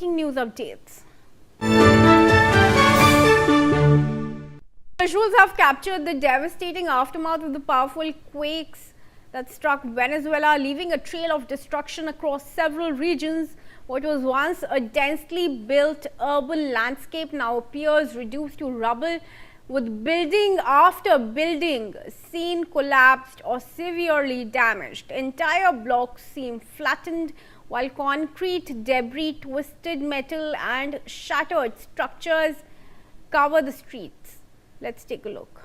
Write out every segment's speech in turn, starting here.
breaking news updates. Visuals have captured the devastating aftermath of the powerful quakes that struck Venezuela, leaving a trail of destruction across several regions. What was once a densely built urban landscape now appears reduced to rubble, with building after building seen collapsed or severely damaged. Entire blocks seem flattened, while concrete debris, twisted metal and shattered structures cover the streets. Let's take a look.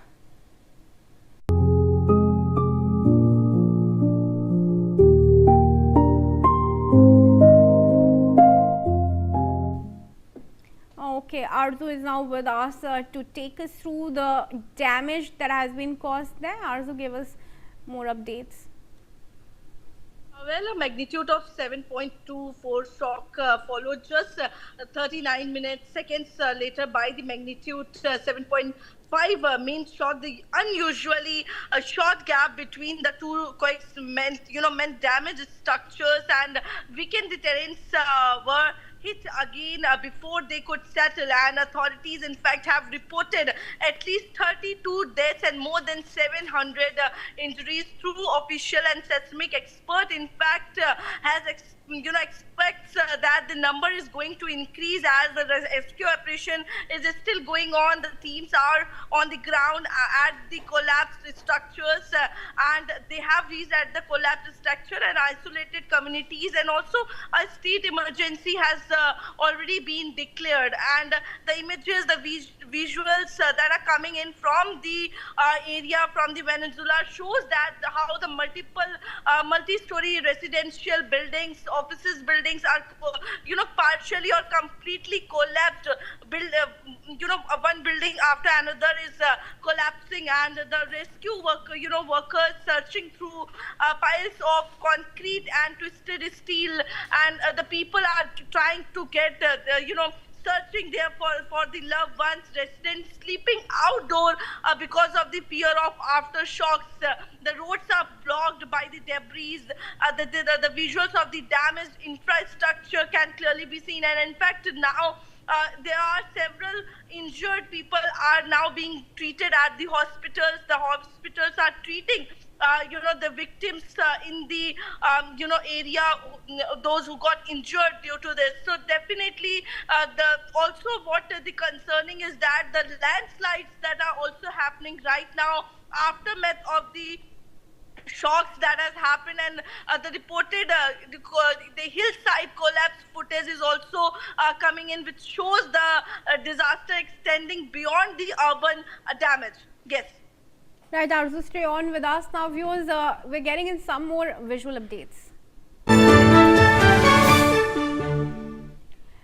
Okay, Arzu is now with us to take us through the damage that has been caused there. Arzu, give us more updates. Well, a magnitude of 7.24 shock followed just 39 seconds later by the magnitude 7.5 main shock. The unusually short gap between the two quakes meant damaged structures and weakened the terrains were hit again before they could settle, and authorities in fact have reported at least 32 deaths and more than 700 injuries. Through official and seismic expert in fact has expects that the number is going to increase as the rescue operation is still going on. The teams are on the ground at the collapsed structures and they have reached at the collapsed structure and isolated communities, and also a state emergency has already been declared. And the images, the visuals that are coming in from the area, from the Venezuela, shows that how the multiple multi-story residential buildings, offices buildings are partially or completely collapsed. One building after another is collapsing, and the rescue workers searching through piles of concrete and twisted steel, and the people are trying to get searching there for the loved ones. Residents sleeping outdoor because of the fear of aftershocks. The roads are blocked by the debris. The visuals of the damaged infrastructure can clearly be seen, and in fact now there are several injured people are now being treated at the hospitals. The hospitals are treating the victims in the area, those who got injured due to this. So definitely also what the concerning is that the landslides that are also happening right now, aftermath of the shocks that has happened, and the reported the hillside collapse footage is also coming in, which shows the disaster extending beyond the urban damage. Yes. Right, Arzu, stay on with us now. Viewers, we're getting in some more visual updates.